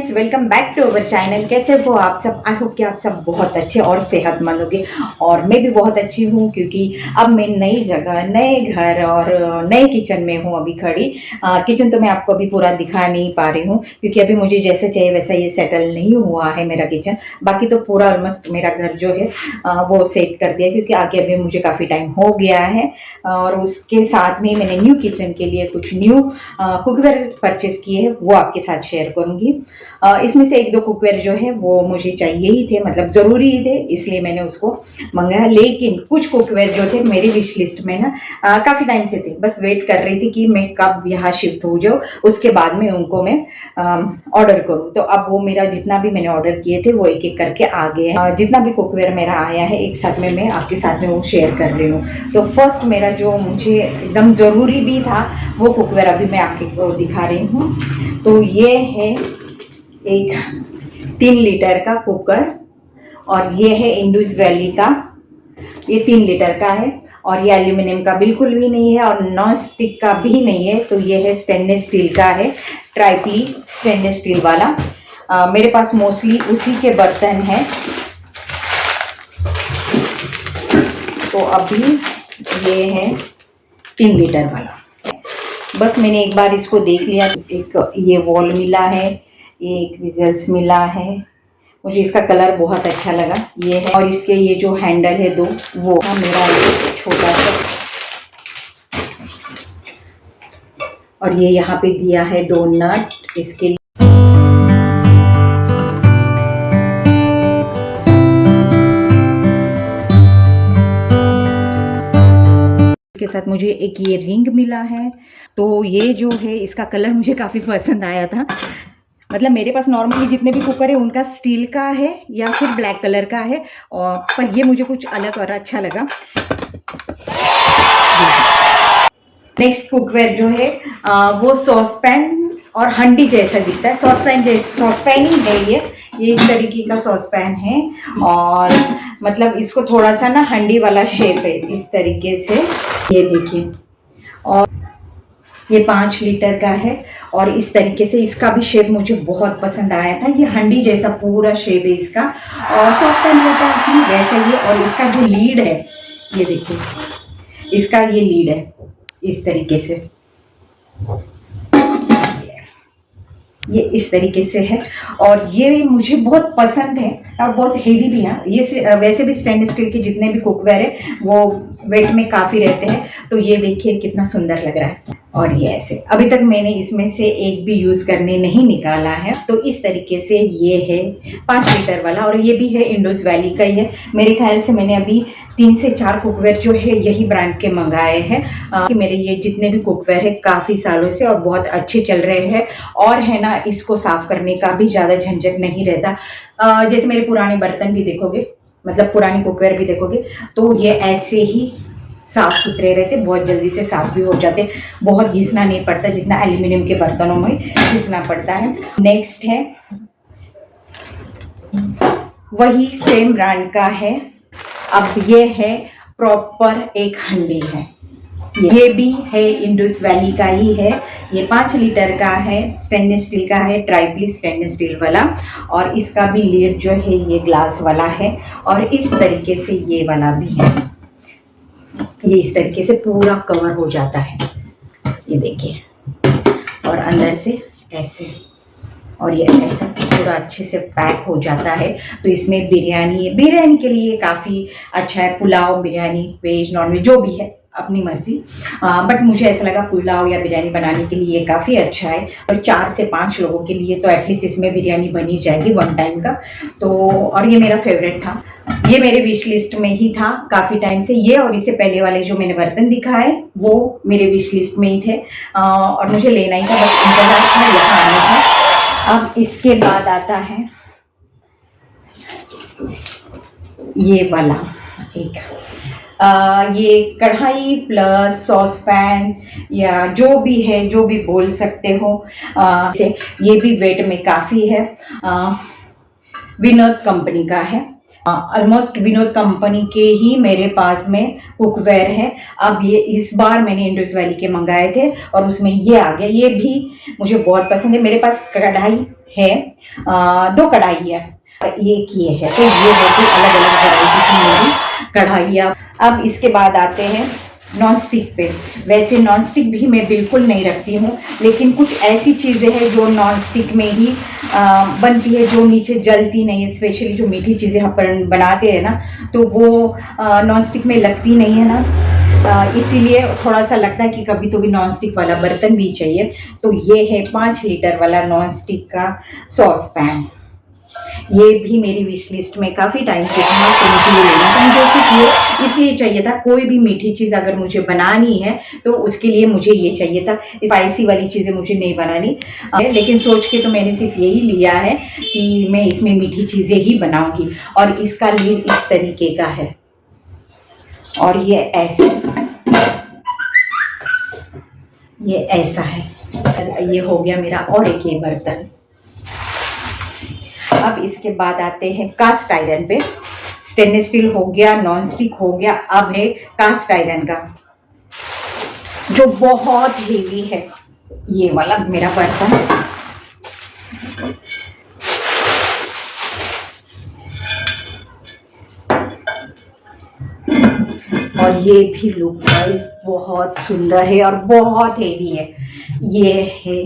Friends, welcome back to our channel. कैसे हो आप सब? आई होप कि आप सब बहुत अच्छे और सेहतमंद होंगे और मैं भी बहुत अच्छी हूँ, क्योंकि अब मैं नई जगह, नए घर और नए किचन में हूँ अभी खड़ी। किचन तो मैं आपको अभी पूरा दिखा नहीं पा रही हूँ, क्योंकि अभी मुझे जैसे चाहिए वैसा ये सेटल नहीं हुआ है मेरा किचन। बाकी तो पूरा ऑलमोस्ट मेरा घर जो है वो सेट कर दिया, क्योंकि आगे अभी मुझे काफ़ी टाइम हो गया है। और उसके साथ में मैंने न्यू किचन के लिए कुछ न्यू कुकवेयर परचेज किए हैं, वो आपके साथ शेयर करूंगी। इसमें से एक दो कुकवेयर जो है वो मुझे चाहिए ही थे, मतलब ज़रूरी ही थे, इसलिए मैंने उसको मंगाया। लेकिन कुछ कुकवेयर जो थे मेरी विश लिस्ट में ना काफ़ी टाइम से थे, बस वेट कर रही थी कि मैं कब यहाँ शिफ्ट हो जाऊँ, उसके बाद में उनको मैं ऑर्डर करूँ। तो अब वो मेरा जितना भी मैंने ऑर्डर किए थे वो एक एक करके आ गए हैं। जितना भी कुकवेयर मेरा आया है एक साथ में मैं आपके साथ में वो शेयर कर रही हूँ। तो फर्स्ट मेरा जो मुझे एकदम ज़रूरी भी था वो कुकवेयर अभी मैं आपको दिखा रही हूँ। तो ये है एक 3 लीटर का कुकर, और ये है इंडस वैली का, ये 3 लीटर का है, और ये एल्यूमिनियम का बिल्कुल भी नहीं है और नॉन स्टिक का भी नहीं है। तो ये है स्टेनलेस स्टील का है, ट्राइपली स्टेनलेस स्टील वाला। मेरे पास मोस्टली उसी के बर्तन हैं। तो अभी ये है 3 लीटर वाला। बस मैंने एक बार इसको देख लिया। एक ये वॉल मिला है, एक विजल्स मिला है, मुझे इसका कलर बहुत अच्छा लगा, ये है। और इसके ये जो हैंडल है दो, वो मेरा छोटा सा, और ये यहाँ पे दिया है 2 नट इसके लिए। इसके साथ मुझे एक ये रिंग मिला है। तो ये जो है इसका कलर मुझे काफ़ी पसंद आया था। मतलब मेरे पास नॉर्मली जितने भी कुकर है उनका स्टील का है या फिर ब्लैक कलर का है, और पर ये मुझे कुछ अलग और अच्छा लगा। नेक्स्ट कुकवेयर जो है वो सॉसपैन और हंडी जैसा दिखता है। सॉसपैन ही है ये इस तरीके का सॉसपैन है, और मतलब इसको थोड़ा सा ना हंडी वाला शेप है इस तरीके से, ये देखिए। और ये 5 लीटर का है, और इस तरीके से इसका भी शेप मुझे बहुत पसंद आया था। ये हंडी जैसा पूरा शेप है इसका, और सॉसपैन रहता है वैसा ही। और इसका जो लीड है ये देखिए, इसका ये लीड है इस तरीके से, ये इस तरीके से है, और ये मुझे बहुत पसंद है और बहुत हेवी भी है। ये वैसे भी स्टेनलेस स्टील के जितने भी कुकवेयर है वो वेट में काफ़ी रहते हैं। तो ये देखिए कितना सुंदर लग रहा है। और ये ऐसे, अभी तक मैंने इसमें से एक भी यूज़ करने नहीं निकाला है। तो इस तरीके से ये है 5 लीटर वाला, और ये भी है इंडस वैली का ही है। मेरे ख्याल से मैंने अभी 3 से 4 कुकवेयर जो है यही ब्रांड के मंगाए हैं। कि मेरे ये जितने भी कुकवेयर है काफ़ी सालों से और बहुत अच्छे चल रहे हैं, और है ना इसको साफ़ करने का भी ज़्यादा झंझट नहीं रहता। जैसे मेरे पुराने बर्तन भी देखोगे, मतलब पुरानी कुकवेयर भी देखोगे, तो ये ऐसे ही साफ सुथरे रहते, बहुत जल्दी से साफ भी हो जाते, बहुत घिसना नहीं पड़ता जितना एल्यूमिनियम के बर्तनों में घिसना पड़ता है। नेक्स्ट है वही सेम ब्रांड का है, अब ये है प्रॉपर एक हंडी है, ये भी है इंडस वैली का ही है। ये 5 लीटर का है, स्टेनलेस स्टील का है, ट्राइपली स्टेनलेस स्टील वाला, और इसका भी लीड जो है ये ग्लास वाला है, और इस तरीके से ये वाला भी है। ये इस तरीके से पूरा कवर हो जाता है, ये देखिए, और अंदर से ऐसे, और ये ऐसा पूरा अच्छे से पैक हो जाता है। तो इसमें बिरयानी के लिए काफ़ी अच्छा है। Pulao, biryani, veg non veg जो भी है अपनी मर्जी, बट मुझे ऐसा लगा पुलाव या बिरयानी बनाने के लिए काफ़ी अच्छा है। और 4 से 5 लोगों के लिए तो एटलीस्ट इसमें बिरयानी बनी जाएगी 1 टाइम का। तो और ये मेरा फेवरेट था, ये मेरे विश लिस्ट में ही था काफ़ी टाइम से। ये और इससे पहले वाले जो मैंने बर्तन दिखाए वो मेरे विश लिस्ट में ही थे, और मुझे लेना ही था, बस इंतजार था यहाँ आने का। अब इसके बाद आता है ये वाला एक, ये कढ़ाई प्लस सॉसपैन या जो भी है, जो भी बोल सकते हो। ये भी वेट में काफ़ी है, विनोद कंपनी का है। ऑलमोस्ट विनोद कंपनी के ही मेरे पास में कुकवेयर है। अब ये इस बार मैंने इंडस वैली के मंगाए थे और उसमें ये आ गया, ये भी मुझे बहुत पसंद है। मेरे पास कढ़ाई है, 2 कढ़ाई है, एक ये है, तो ये होगी अलग अलग वैरायटी की मेरी कढ़ाइयाँ। अब इसके बाद आते हैं नॉन स्टिक पे। वैसे नॉन स्टिक भी मैं बिल्कुल नहीं रखती हूँ, लेकिन कुछ ऐसी चीज़ें हैं जो नॉन स्टिक में ही बनती है, जो नीचे जलती नहीं है। स्पेशली जो मीठी चीज़ें अपन बनाते हैं ना, तो वो नॉन स्टिक में लगती नहीं है ना, इसीलिए थोड़ा सा लगता है कि कभी तो भी नॉन स्टिक वाला बर्तन भी चाहिए। तो ये है 5 लीटर वाला नॉन स्टिक का सॉस पैन। ये भी मेरी विश लिस्ट में काफ़ी टाइम से था, तो मुझे ये लेना था। मुझे सिर्फ ये इसलिए चाहिए था, कोई भी मीठी चीज़ अगर मुझे बनानी है तो उसके लिए मुझे ये चाहिए था। स्पाइसी वाली चीज़ें मुझे नहीं बनानी, लेकिन सोच के तो मैंने सिर्फ यही लिया है कि मैं इसमें मीठी चीज़ें ही बनाऊंगी। और इसका लीड इस तरीके का है, और ये ऐसा है। ये हो गया मेरा और एक ये बर्तन। अब इसके बाद आते हैं कास्ट आयरन पे। स्टेनलेस स्टील हो गया, नॉन स्टिक हो गया, अब है कास्ट आयरन का, जो बहुत हेवी है। ये वाला मेरा बर्तन, और ये भी लुक वाइज बहुत सुंदर है और बहुत हेवी है। ये है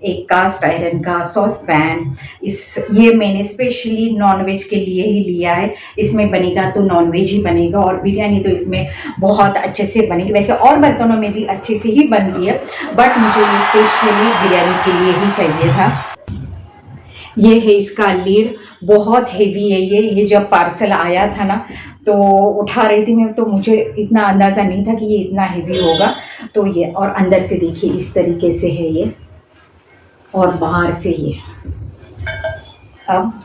एक कास्ट आयरन का सॉस पैन। ये मैंने स्पेशली नॉनवेज के लिए ही लिया है। इसमें बनेगा तो नॉनवेज ही बनेगा, और बिरयानी तो इसमें बहुत अच्छे से बनेगी। वैसे और बर्तनों में भी अच्छे से ही बनती है, बट मुझे ये स्पेशली बिरयानी के लिए ही चाहिए था। ये है इसका लीड, बहुत हेवी है ये जब पार्सल आया था ना, तो उठा रही थी मैं, तो मुझे इतना अंदाज़ा नहीं था कि ये इतना हेवी होगा। तो ये, और अंदर से देखिए इस तरीके से है ये, और बाहर से ये। अब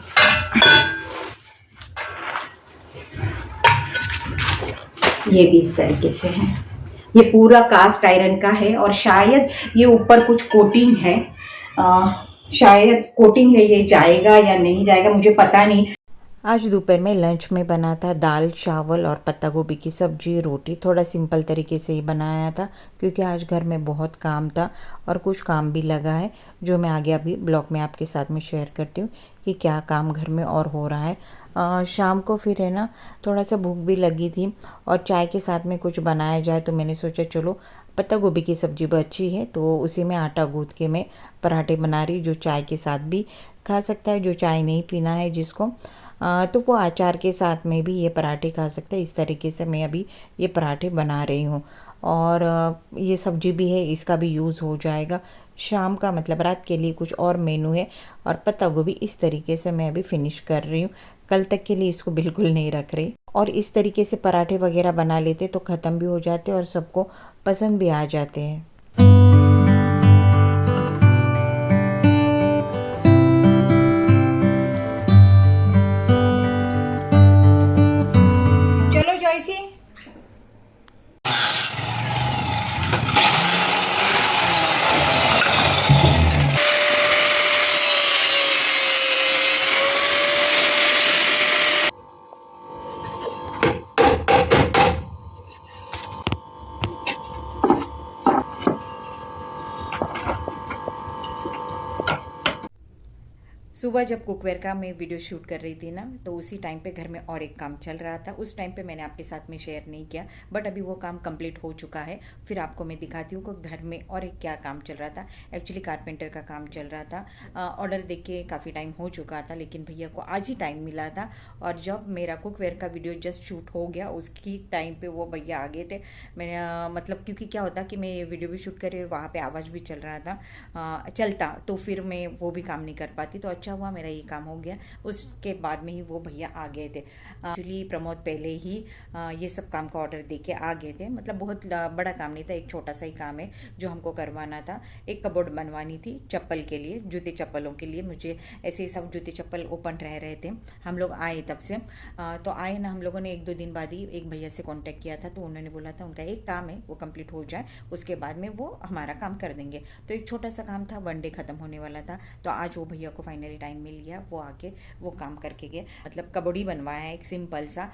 ये भी इस तरीके से है। ये पूरा कास्ट आयरन का है, और शायद ये ऊपर कुछ कोटिंग है, शायद कोटिंग है, ये जाएगा या नहीं जाएगा मुझे पता नहीं। आज दोपहर में लंच में बना था दाल चावल और पत्ता गोभी की सब्जी रोटी। थोड़ा सिंपल तरीके से ही बनाया था, क्योंकि आज घर में बहुत काम था और कुछ काम भी लगा है, जो मैं आगे अभी ब्लॉग में आपके साथ में शेयर करती हूँ कि क्या काम घर में और हो रहा है। शाम को फिर है ना, थोड़ा सा भूख भी लगी थी और चाय के साथ में कुछ बनाया जाए, तो मैंने सोचा चलो पत्ता गोभी की सब्जी बची है तो उसी में आटा गूँथ के मैं पराठे बना रही, जो चाय के साथ भी खा सकता है, जो चाय नहीं पीना है जिसको, तो वो अचार के साथ में भी ये पराठे खा सकते हैं। इस तरीके से मैं अभी ये पराठे बना रही हूँ, और ये सब्जी भी है, इसका भी यूज़ हो जाएगा शाम का, मतलब रात के लिए कुछ और मेनू है। और पत्ता गोभी इस तरीके से मैं अभी फिनिश कर रही हूँ, कल तक के लिए इसको बिल्कुल नहीं रख रही। और इस तरीके से पराठे वगैरह बना लेते तो ख़त्म भी हो जाते और सबको पसंद भी आ जाते हैं। चलो जॉयसी, सुबह जब कुकवेयर का मैं वीडियो शूट कर रही थी ना, तो उसी टाइम पे घर में और एक काम चल रहा था। उस टाइम पे मैंने आपके साथ में शेयर नहीं किया, बट अभी वो काम कंप्लीट हो चुका है। फिर आपको मैं दिखाती हूँ कि घर में और एक क्या काम चल रहा था। एक्चुअली कारपेंटर का काम चल रहा था। ऑर्डर दे के काफ़ी टाइम हो चुका था, लेकिन भैया को आज ही टाइम मिला था, और जब मेरा कुकवेयर का वीडियो जस्ट शूट हो गया उसकी टाइम पर वो भैया आ गए थे। मैंने मतलब, क्योंकि क्या होता कि मैं वीडियो भी शूट कर रही, वहाँ पर आवाज़ भी चल रहा था, चलता तो फिर मैं वो भी काम नहीं कर पाती। तो अच्छा हुआ मेरा ये काम हो गया, उसके बाद में ही वो भैया आ गए थे। एक्चुअली प्रमोद पहले ही ये सब काम का ऑर्डर दे के आ गए थे। मतलब बहुत बड़ा काम नहीं था, एक छोटा सा ही काम है जो हमको करवाना था। एक कबोर्ड बनवानी थी चप्पल के लिए, जूते चप्पलों के लिए। मुझे ऐसे ही सब जूते चप्पल ओपन रह रहे थे, हम लोग आए तब से। तो आए ना, हम लोगों ने 1-2 दिन बाद ही एक भैया से कॉन्टेक्ट किया था, तो उन्होंने बोला था उनका एक काम है वो कंप्लीट हो जाए, उसके बाद में वो हमारा काम कर देंगे। तो एक छोटा सा काम था, 1 डे ख़त्म होने वाला था। तो आज वो भैया को फाइनली फाइनली टाइम मिल गया, वो आके वो काम करके गए। मतलब कबोर्ड ही बनवाया है एक सिंपल सा,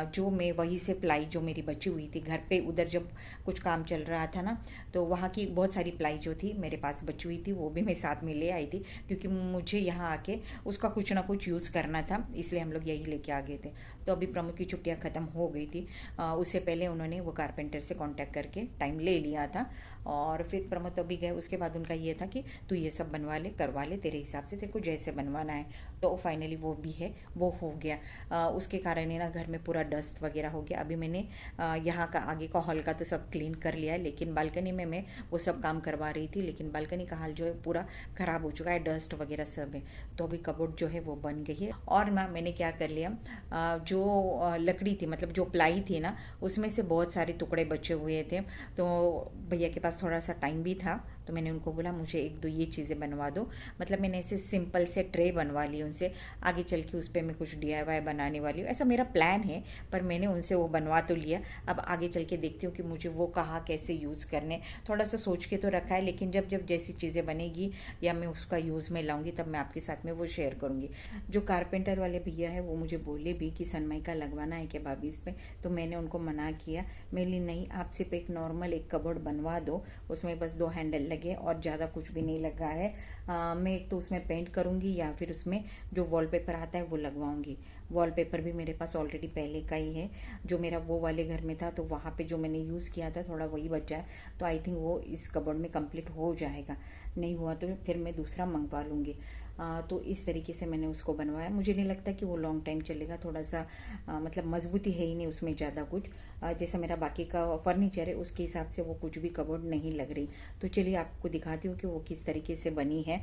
जो मैं वहीं से प्लाई जो मेरी बची हुई थी घर पे, उधर जब कुछ काम चल रहा था ना, तो वहाँ की बहुत सारी प्लाई जो थी मेरे पास बची हुई थी, वो भी मैं साथ में ले आई थी, क्योंकि मुझे यहाँ आके उसका कुछ ना कुछ यूज़ करना था, इसलिए हम लोग यही लेके आ गए थे। तो अभी प्रमोद की छुट्टियाँ ख़त्म हो गई थी, उससे पहले उन्होंने वो कारपेंटर से कांटेक्ट करके टाइम ले लिया था, और फिर प्रमोद अभी गए। उसके बाद उनका ये था कि तू ये सब बनवा ले, करवा ले, तेरे हिसाब से तेरे को जैसे बनवाना है। तो फाइनली वो भी है, वो हो गया। उसके कारण है ना घर में पूरा डस्ट वगैरह हो गया। अभी मैंने यहाँ का आगे का हॉल का तो सब क्लीन कर लिया है, लेकिन बालकनी में मैं वो सब काम करवा रही थी, लेकिन बालकनी का हाल जो है पूरा ख़राब हो चुका है, डस्ट वगैरह सब है। तो अभी कबोर्ड जो है वो बन गई है। और मैंने क्या कर लिया, जो लकड़ी थी, मतलब जो प्लाई थी ना, उसमें से बहुत सारे टुकड़े बचे हुए थे, तो भैया के पास थोड़ा सा टाइम भी था, तो मैंने उनको बोला मुझे एक दो ये चीज़ें बनवा दो। मतलब मैंने ऐसे सिंपल से ट्रे बनवा ली उनसे, आगे चल के उस पर मैं कुछ DIY बनाने वाली हूँ, ऐसा मेरा प्लान है। पर मैंने उनसे वो बनवा तो लिया, अब आगे चल के देखती हूँ कि मुझे वो कहाँ कैसे यूज़ करने, थोड़ा सा सोच के तो रखा है, लेकिन जब जब जैसी चीज़ें बनेगी या मैं उसका यूज़ में लाऊंगी, तब मैं आपके साथ में वो शेयर करूँगी। जो कारपेंटर वाले भैया है वो मुझे बोले भी कि सनमाइका लगवाना है क्या भाभी इस पर, तो मैंने उनको मना किया। मेरी नहीं, आप सिर्फ एक नॉर्मल एक कबोर्ड बनवा दो, उसमें बस 2 हैंडल लगे और ज़्यादा कुछ भी नहीं लगा है। मैं एक तो उसमें पेंट करूँगी या फिर उसमें जो वॉलपेपर आता है वो लगवाऊँगी। वॉलपेपर भी मेरे पास ऑलरेडी पहले का ही है, जो मेरा वो वाले घर में था, तो वहाँ पे जो मैंने यूज़ किया था थोड़ा वही बचा है, तो आई थिंक वो इस कबोर्ड में कंप्लीट हो जाएगा। नहीं हुआ तो फिर मैं दूसरा मंगवा लूँगी। तो इस तरीके से मैंने उसको बनवाया। मुझे नहीं लगता कि वो लॉन्ग टाइम चलेगा, थोड़ा सा मतलब मजबूती है ही नहीं उसमें ज़्यादा कुछ, जैसा मेरा बाकी का फर्नीचर है उसके हिसाब से वो कुछ भी कबोर्ड नहीं लग रही। तो चलिए आपको दिखाती हूँ कि वो किस तरीके से बनी है।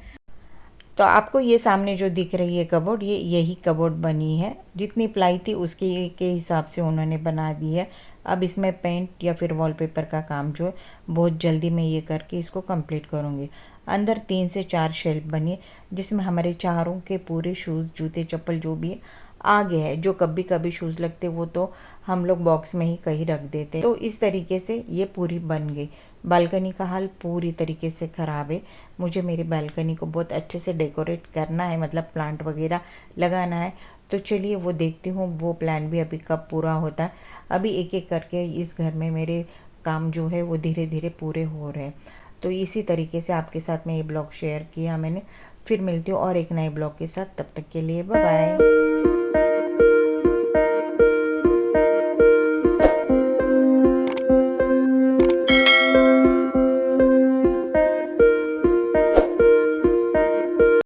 तो आपको ये सामने जो दिख रही है कबोर्ड, ये यही कबोर्ड बनी है, जितनी प्लाई थी उसके के हिसाब से उन्होंने बना दी है। अब इसमें पेंट या फिर वॉलपेपर का काम जो है बहुत जल्दी मैं ये करके इसको कंप्लीट करूँगी। अंदर 3 से 4 शेल्फ बनी है, जिसमें हमारे चारों के पूरे शूज़, जूते चप्पल जो भी है आगे है। जो कभी कभी शूज़ लगते वो तो हम लोग बॉक्स में ही कहीं रख देते। तो इस तरीके से ये पूरी बन गई। बालकनी का हाल पूरी तरीके से ख़राब है। मुझे मेरी बालकनी को बहुत अच्छे से डेकोरेट करना है, मतलब प्लांट वगैरह लगाना है। तो चलिए वो देखती हूँ, वो प्लान भी अभी कब पूरा होता है। अभी एक एक करके इस घर में मेरे काम जो है वो धीरे धीरे पूरे हो रहे हैं। तो इसी तरीके से आपके साथ में ये ब्लॉग शेयर किया मैंने। फिर मिलती हूँ और एक नए ब्लॉग के साथ, तब तक के लिए बाय बाय।